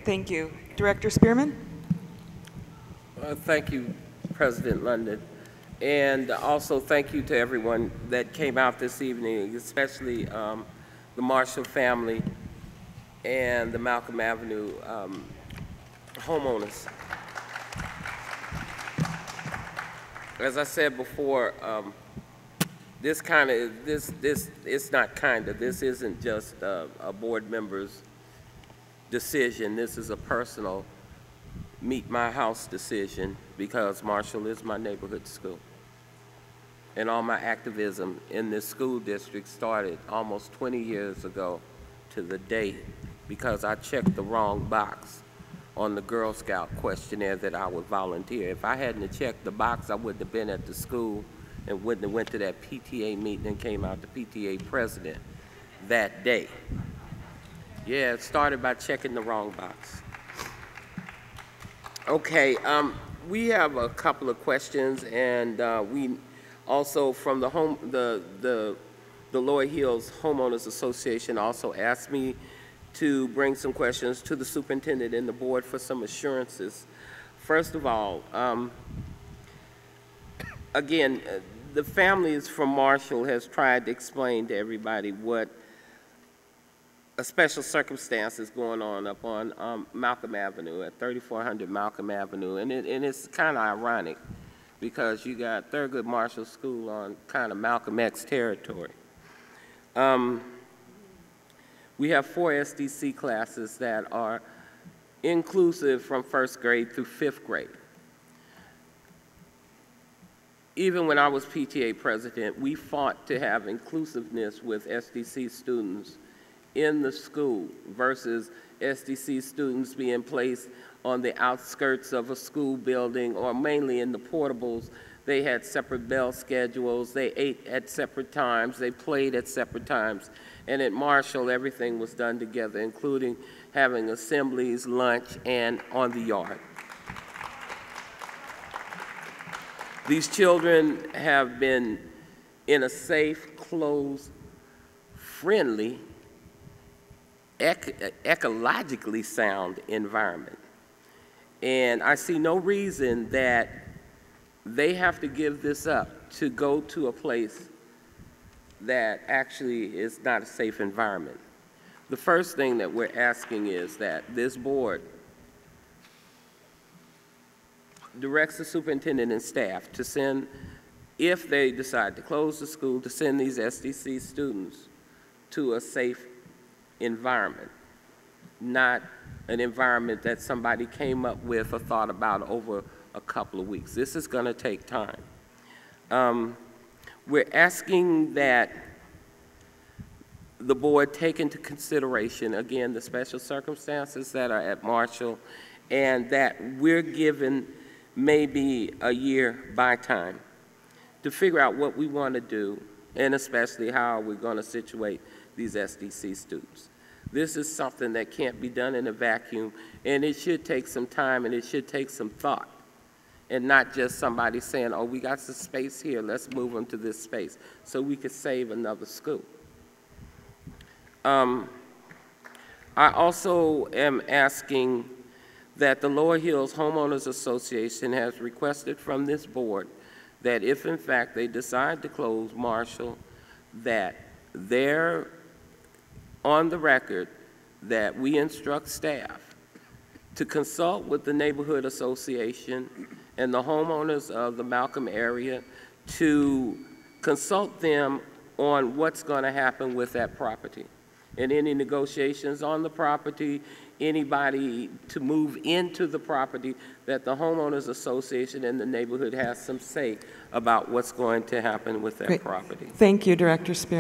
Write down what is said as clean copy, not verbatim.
thank you. Director Spearman? Thank you, President London. And also thank you to everyone that came out this evening, especially the Marshall family and the Malcolm Avenue homeowners. As I said before, this isn't just a board member's decision. This is a personal meet my house decision because Marshall is my neighborhood school. And all my activism in this school district started almost 20 years ago to the day because I checked the wrong box on the Girl Scout questionnaire that I would volunteer. If I hadn't checked the box, I wouldn't have been at the school and wouldn't have went to that PTA meeting and came out the PTA president that day. Yeah, it started by checking the wrong box. Okay, we have a couple of questions, and we also from the Lower Hills Homeowners Association also asked me to bring some questions to the superintendent and the board for some assurances. First of all, again, the families from Marshall has tried to explain to everybody what a special circumstance is going on up on Malcolm Avenue at 3400 Malcolm Avenue, and it's kind of ironic because you got Thurgood Marshall School on kind of Malcolm X territory. We have 4 SDC classes that are inclusive from 1st grade through 5th grade. Even when I was PTA president, we fought to have inclusiveness with SDC students in the school versus SDC students being placed on the outskirts of a school building or mainly in the portables. They had separate bell schedules, they ate at separate times, they played at separate times. And at Marshall, everything was done together, including having assemblies, lunch, and on the yard. These children have been in a safe, closed, friendly, ecologically sound environment. And I see no reason that they have to give this up to go to a place that actually is not a safe environment. The first thing that we're asking is that this board directs the superintendent and staff to send, if they decide to close the school, to send these SDC students to a safe environment, not an environment that somebody came up with or thought about over a couple of weeks. This is going to take time. We're asking that the board take into consideration, again, the special circumstances that are at Marshall, and that we're given maybe a year by time to figure out what we want to do, and especially how we're going to situate these SDC students. This is something that can't be done in a vacuum, and it should take some time and it should take some thought, and not just somebody saying, oh, we got some space here, let's move them to this space so we could save another school. I also am asking that the Lower Hills Homeowners Association has requested from this board that if in fact they decide to close Marshall, that they're on the record that we instruct staff to consult with the neighborhood association and the homeowners of the Malcolm area to consult them on what's going to happen with that property. And any negotiations on the property, anybody to move into the property, that the homeowners association and the neighborhood has some say about what's going to happen with that property. Thank you, Director Spearman.